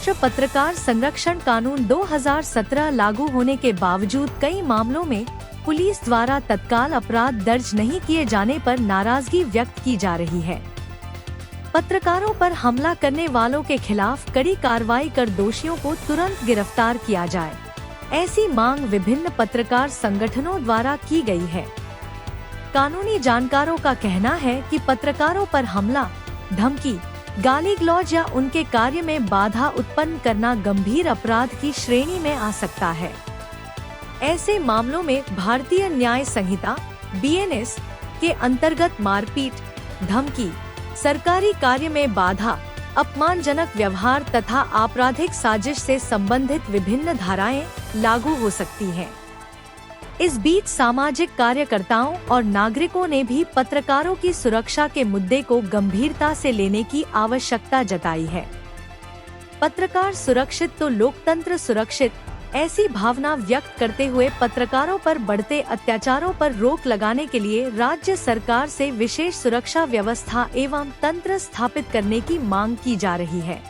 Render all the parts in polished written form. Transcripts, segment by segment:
महाराष्ट्र पत्रकार संरक्षण कानून 2017 लागू होने के बावजूद कई मामलों में पुलिस द्वारा तत्काल अपराध दर्ज नहीं किए जाने पर नाराजगी व्यक्त की जा रही है। पत्रकारों पर हमला करने वालों के खिलाफ कड़ी कार्रवाई कर दोषियों को तुरंत गिरफ्तार किया जाए, ऐसी मांग विभिन्न पत्रकार संगठनों द्वारा की गई है। कानूनी जानकारों का कहना है कि पत्रकारों पर हमला, धमकी, गाली गलौज या उनके कार्य में बाधा उत्पन्न करना गंभीर अपराध की श्रेणी में आ सकता है। ऐसे मामलों में भारतीय न्याय संहिता (BNS) के अंतर्गत मारपीट, धमकी, सरकारी कार्य में बाधा, अपमानजनक व्यवहार तथा आपराधिक साजिश से संबंधित विभिन्न धाराएं लागू हो सकती हैं। इस बीच सामाजिक कार्यकर्ताओं और नागरिकों ने भी पत्रकारों की सुरक्षा के मुद्दे को गंभीरता से लेने की आवश्यकता जताई है। पत्रकार सुरक्षित तो लोकतंत्र सुरक्षित, ऐसी भावना व्यक्त करते हुए पत्रकारों पर बढ़ते अत्याचारों पर रोक लगाने के लिए राज्य सरकार से विशेष सुरक्षा व्यवस्था एवं तंत्र स्थापित करने की मांग की जा रही है।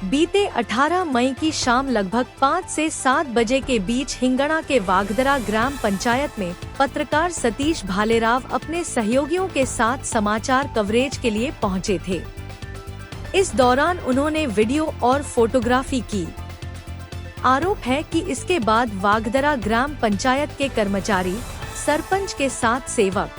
बीते 18 मई की शाम लगभग 5 से 7 बजे के बीच हिंगणा के वाघदरा ग्राम पंचायत में पत्रकार सतीश भालेराव अपने सहयोगियों के साथ समाचार कवरेज के लिए पहुंचे थे। इस दौरान उन्होंने वीडियो और फोटोग्राफी की। आरोप है कि इसके बाद वाघदरा ग्राम पंचायत के कर्मचारी, सरपंच के साथ सेवक,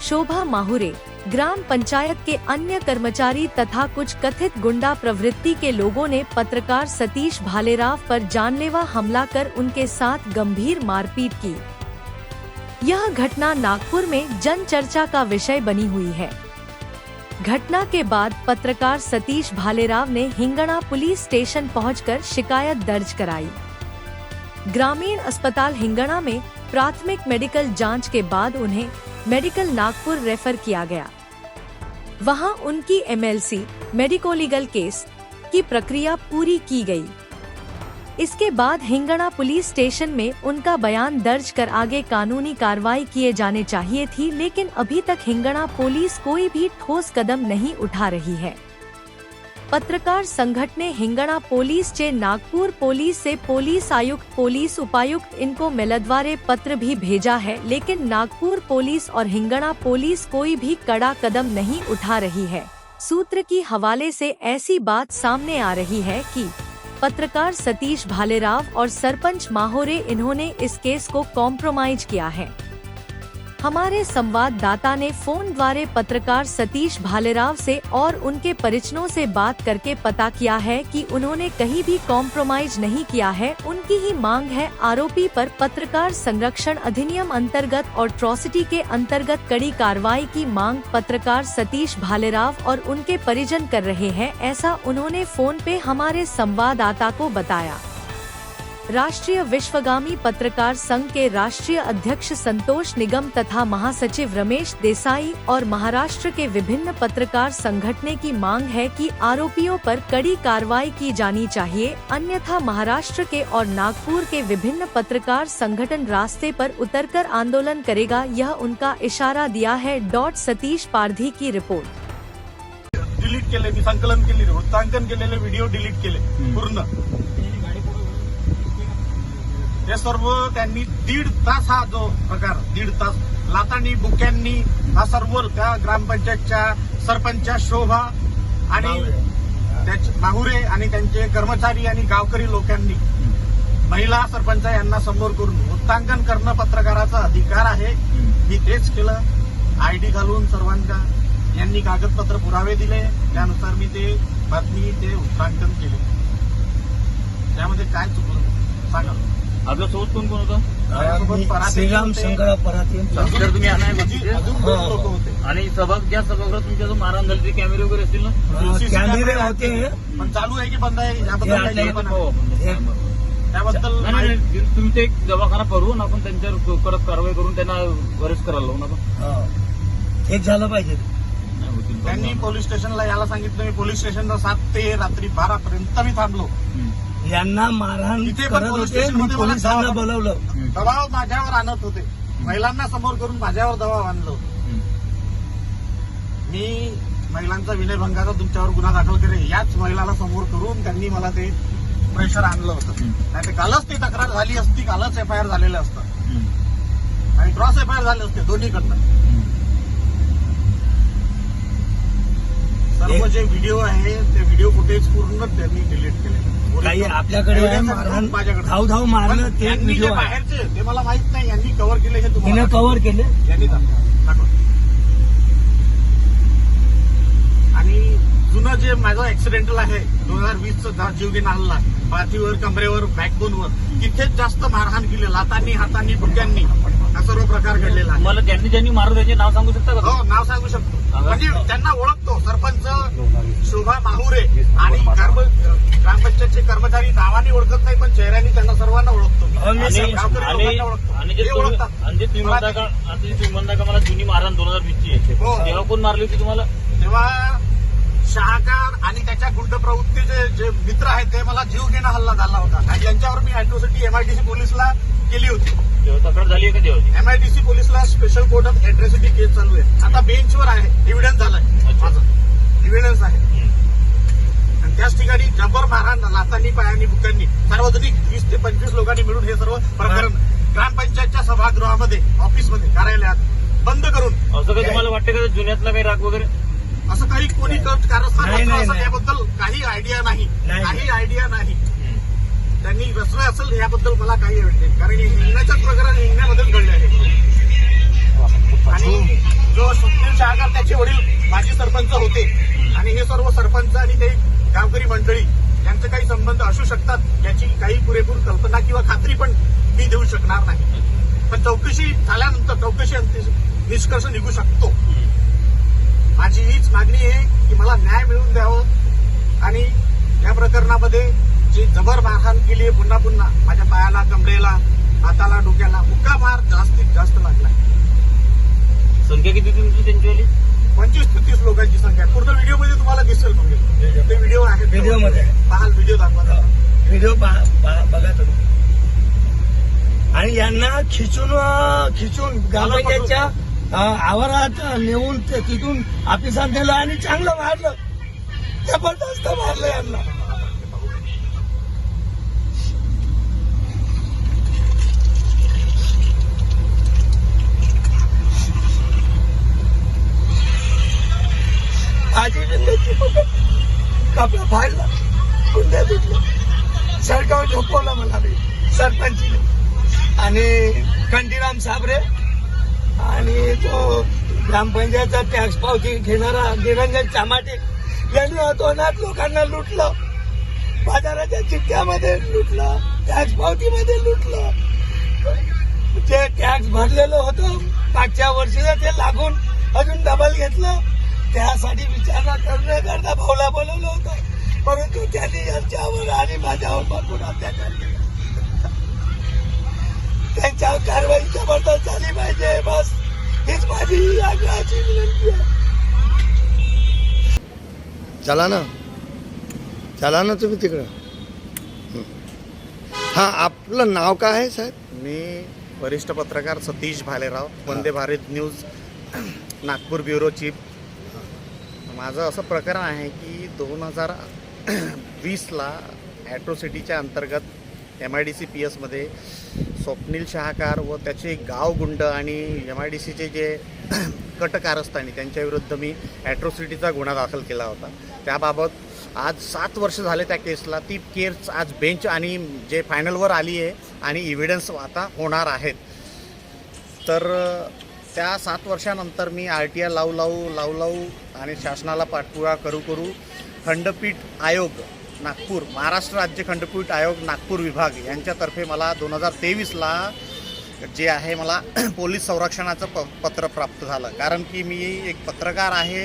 शोभा माहुरे, ग्राम पंचायत के अन्य कर्मचारी तथा कुछ कथित गुंडा प्रवृत्ति के लोगों ने पत्रकार सतीश भालेराव पर जानलेवा हमला कर उनके साथ गंभीर मारपीट की। यह घटना नागपुर में जन चर्चा का विषय बनी हुई है। घटना के बाद पत्रकार सतीश भालेराव ने हिंगणा पुलिस स्टेशन पहुंचकर शिकायत दर्ज कराई। ग्रामीण अस्पताल हिंगणा में प्राथमिक मेडिकल जांच के बाद उन्हें मेडिकल नागपुर रेफर किया गया। वहां उनकी MLC मेडिको-लीगल केस की प्रक्रिया पूरी की गई। इसके बाद हिंगणा पुलिस स्टेशन में उनका बयान दर्ज कर आगे कानूनी कार्रवाई किए जाने चाहिए थी, लेकिन अभी तक हिंगणा पुलिस कोई भी ठोस कदम नहीं उठा रही है। पत्रकार संगठन ने हिंगणा पुलिस चे नागपुर पुलिस से पुलिस आयुक्त, पुलिस उपायुक्त इनको मिलद्वारे पत्र भी भेजा है, लेकिन नागपुर पुलिस और हिंगणा पुलिस कोई भी कड़ा कदम नहीं उठा रही है। सूत्र की हवाले से ऐसी बात सामने आ रही है कि पत्रकार सतीश भालेराव और सरपंच माहोरे इन्होंने इस केस को कॉम्प्रोमाइज किया है। हमारे संवाददाता ने फोन द्वारा पत्रकार सतीश भालेराव से और उनके परिजनों से बात करके पता किया है कि उन्होंने कहीं भी कॉम्प्रोमाइज नहीं किया है। उनकी ही मांग है आरोपी पर पत्रकार संरक्षण अधिनियम अंतर्गत और अट्रॉसिटी के अंतर्गत कड़ी कार्रवाई की मांग पत्रकार सतीश भालेराव और उनके परिजन कर रहे हैं, ऐसा उन्होंने फोन पे हमारे संवाददाता को बताया। राष्ट्रीय विश्वगामी पत्रकार संघ के राष्ट्रीय अध्यक्ष संतोष निगम तथा महासचिव रमेश देसाई और महाराष्ट्र के विभिन्न पत्रकार संगठनों की मांग है कि आरोपियों पर कड़ी कार्रवाई की जानी चाहिए, अन्यथा महाराष्ट्र के और नागपुर के विभिन्न पत्रकार संगठन रास्ते पर उतरकर आंदोलन करेगा, यह उनका इशारा दिया है। सतीश पारधी की रिपोर्ट। डिलीट केले, मी संकलन केले, वृत्तांकन केलेले व्हिडिओ डिलीट केले पूर्ण। हे सर्व त्यांनी 1.5 तास हा जो प्रकार 1.5 तास लातांनी बुक्यांनी हा सर्व त्या ग्रामपंचायतच्या सरपंचा शोभा आणि माहुरे आणि त्यांचे कर्मचारी आणि गावकरी लोकांनी महिला सरपंच यांना समोर करून वृत्तांकन करणं पत्रकाराचा अधिकार आहे। मी तेच केलं। ID घालून सर्वांना यांनी कागदपत्र पुरावे दिले, त्यानुसार मी ते बातमी ते वृत्तांकन केले। त्यामध्ये काय चुकलं सांगा। आपल्या सोबत कोण कोण होतं? श्रीराम शंकरराव पराते तुम्ही लोक होते आणि ज्या सभागृहात तुमच्या जो मारहाण झाली ते कॅमेरे वगैरे असतील ना? कॅमेरे होते, पण चालू आहे की बंद आहे त्याबद्दल तुम्ही ते एक दवाखाना करून आपण त्यांच्यावर परत कारवाई करून त्यांना अरेस्ट करायला लावू नका। एक झालं पाहिजे। त्यांनी पोलीस स्टेशनला यायला सांगितलं। मी पोलीस स्टेशनला 7 ते रात्री 12 पर्यंत मी थांबलो। यांना मारहाण करत होते, मी पोलिसांना बोलवलं। दबाव माझ्यावर आणत होते, महिलांना समोर करून माझ्यावर दबाव आणलं होतं। मी महिलांचा विनयभंगाचा तुमच्यावर गुन्हा दाखल करेल, याच महिलाला समोर करून त्यांनी मला ते प्रेशर आणलं होतं. नाही तर कालच ती तक्रार झाली असती, कालच FIR झालेलं असतं आणि क्रॉस FIR झाले असते दोन्हीकडनं. सर्व जे व्हिडिओ आहे ते व्हिडिओ फुटेज पूर्ण त्यांनी डिलीट केले. काही आपल्याकडे आहे मारहाण, माझ्याकडे धाव धाव मारणं ते यांनी जे व्हिडिओ आहे. बाहेरचे ते मला माहित नाही, यांनी कव्हर केले हे तिने तुम्हाला कव्हर केले. यांनी दाखव. आणि जुनं जे माझं ऍक्सिडेंटल आहे 2020चा जीवघेणा हल्ला, पाठीवर, कमरेवर, बॅकबोनवर, तिथेच जास्त मारहाण केली, लातांनी, हातांनी, डोक्यांनी, हा सर्व प्रकार घडलेला आहे. मला ज्यांनी मारलं त्याचे नाव सांगू शकता का? हो, नाव सांगू शकतो. म्हणजे त्यांना ओळखतो, सरपंच शोभा माहुरे आणि ग्रामपंचायतचे कर्मचारी नावाने ओळखत नाही, पण चेहऱ्याने त्यांना सर्वांना ओळखतो. गावकरी लोकांना ओळखतो. आणि जे हे ओळखतात. तुम्ही म्हणता का मला जुनी मारहाण 2020ची आहे, हो. तेव्हा कोण मारली होती तुम्हाला? तेव्हा शहाकार आणि त्याच्या गुंड प्रवृत्तीचे जे मित्र आहेत ते मला जीवघेणा हल्ला झाला होता आणि यांच्यावर मी अॅट्रॉसिटी MIDC पोलिसला केली होती. तेव्हा तक्रार झाली आहे का तेव्हा? MIDC पोलिसला स्पेशल कोर्टात अॅट्रॉसिटी केस चालू आहे. आता बेंचवर आहे, एव्हिडन्स झालाय, माझं एव्हिडन्स आहे. आणि त्याच ठिकाणी जबर मारहाण लातांनी, पायांनी, बुक्यांनी, सार्वजनिक 20 ते 25 लोकांनी मिळून हे सर्व प्रकरण ग्रामपंचायतच्या सभागृहामध्ये, ऑफिसमध्ये, कार्यालयात बंद करून. असं काही तुम्हाला वाटतं का जुन्यातला काही राग वगैरे? असं काही कोणी कारस्थान नाही, रचलं असं नाही. याबद्दल काही आयडिया नाही, नाही. काही आयडिया नाही. त्यांनी रचलं असेल याबद्दल मला काही आयडिया नाही, कारण हे हिंगण्याचं प्रकरण हिंगण्यामध्येच घडले आहे. आणि जो स्वप्नील शहाकार त्याचे वडील माजी सरपंच होते आणि हे सर्व सरपंच आणि काही गावकरी मंडळी यांचे काही संबंध असू शकतात याची काही पुरेपूर कल्पना किंवा खात्री पण मी देऊ शकणार नाही. पण चौकशी झाल्यानंतर चौकशी निष्कर्ष निघू शकतो. माझी हीच मागणी आहे की मला न्याय मिळवून द्यावं आणि या प्रकरणामध्ये जी जबर मारहाण केली आहे पुन्हा पुन्हा माझ्या पायाला, कमरेला, हाताला, डोक्याला मुक्का मार जास्तीत जास्त लागला. संख्या किती तुमची त्यांचीवाली? 25 ते 30 लोकांची संख्या. पूर्ण व्हिडिओमध्ये तुम्हाला दिसेल. ते व्हिडिओ आहे, व्हिडिओमध्ये पाहाल, व्हिडिओ दाखवा. व्हिडिओ बघा तुम्ही. आणि यांना खिचून ग्रामपंचायतच्या आवारात नेऊन तिथून ऑफिसात नेलं आणि चांगलं मारलं, जबरदस्त मारलं यांना. माझी जिंदगी कपडा फाडला, गुंड्या तुटलं, सरकार झोपवलं मला सरपंचीने आणि कंटीराम साबरे आणि तो ग्रामपंचायतचा टॅक्स पावती घेणारा निरंजन चामाटे यांनी अतोनात लोकांना लुटलं, बाजाराच्या चिठ्ठ्यामध्ये लुटलं, टॅक्स पावतीमध्ये लुटलं. जे टॅक्स भरलेलं होतं मागच्या वर्षीचं ते लागून अजून डबल घेतलं. त्यासाठी विचारणा करण्याकरता भाऊला बोलवलं होतं, परंतु त्यांनी यांच्यावर आणि माझ्यावर बघून अत्याचार केला. त्यांच्यावर कारवाई जबरदस्त झाली पाहिजे, बस हीच माझी आग्रहाची विनंती आहे. चला ना तुम्ही तिकडं. हां, आपलं नाव काय आहे साहेब? मी वरिष्ठ पत्रकार Satish Bhalerao, Vande Bharat news Nagpur bureau chief. माझं असं प्रकरण आहे की 2020ला ॲट्रॉसिटीच्या अंतर्गत MIDC PS मध्ये स्वप्नील शहाकार व त्याचे गावगुंड आणि MIDCचे जे कटकारस्थानी त्यांच्याविरुद्ध मी ॲट्रॉसिटीचा गुन्हा दाखल केला होता. त्याबाबत आज 7 वर्ष झाले त्या केसला. ती केस आज बेंच आणि जे फायनलवर आली आहे आणि इव्हिडन्स आता होणार आहेत. तर त्या 7 वर्षानंतर मी RTI लावू आणि शासनाला पाठपुरावा करू खंडपीठ आयोग नागपूर, महाराष्ट्र राज्य खंडपीठ आयोग नागपूर विभाग यांच्यातर्फे मला 2023ला जे आहे मला पोलीस संरक्षणाचं पत्र प्राप्त झालं. कारण की मी एक पत्रकार आहे,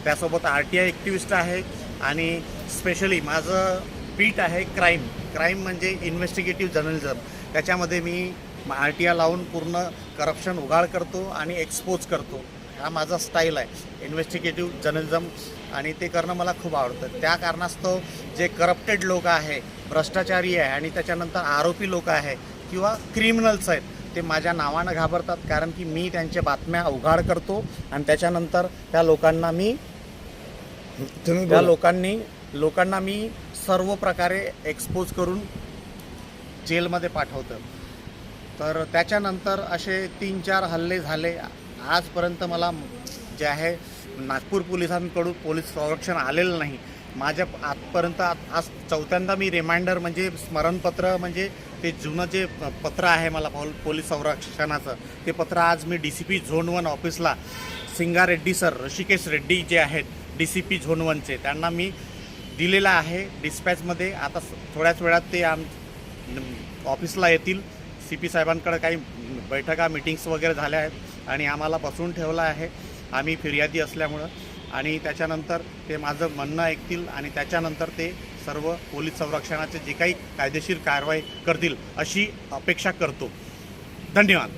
त्यासोबत RTI ॲक्टिव्हिस्ट आहे आणि स्पेशली माझं पीठ आहे क्राईम म्हणजे इन्व्हेस्टिगेटिव्ह जर्नलिझम. त्याच्यामध्ये मी RTI लावून पूर्ण करप्शन उघाड करतो आणि एक्सपोज करतो. हा माझा स्टाईल आहे, इन्व्हेस्टिगेटिव्ह जर्नलिझम, आणि ते करणं मला खूप आवडतं. त्या कारणास्तव जे करप्टेड लोक आहे, भ्रष्टाचारी आहे आणि त्याच्यानंतर आरोपी लोक आहे किंवा क्रिमिनल्स आहेत, ते माझ्या नावानं घाबरतात. कारण की मी त्यांच्या बातम्या उघाड करतो आणि त्याच्यानंतर त्या लोकांना मी तुम्ही त्या बोला. लोकांना मी सर्व प्रकारे एक्सपोज करून जेलमध्ये पाठवतं. तर त्याच्यानंतर असे 3-4 हल्ले झाले. आजपर्यंत मला जे आहे नागपूर पोलिसांकडून पोलीस संरक्षण आलेलं नाही. माझ्या आजपर्यंत आज 4थ्यांदा मी रिमाइंडर म्हणजे स्मरणपत्र म्हणजे ते जुनं जे पत्र आहे मला पोलीस संरक्षणाचं ते पत्र आज मी DCP झोन 1 ऑफिसला सिंगारेड्डी सर ऋषिकेश रेड्डी जे आहेत DCP झोन 1चे त्यांना मी दिलेला आहे डिस्पॅचमध्ये. आता थोड्याच वेळात ते ऑफिसला येतील. CP साहेबांकडे काही बैठका मीटिंग्स वगैरे झाल्या आहेत आणि आम्हाला बसवून ठेवलं आहे आम्ही फिर्यादी असल्यामुळं. आणि त्याच्यानंतर ते माझं म्हणणं ऐकतील आणि त्याच्यानंतर ते सर्व पोलीस संरक्षणाचे जे काही कायदेशीर कारवाई करतील अशी अपेक्षा करतो. धन्यवाद.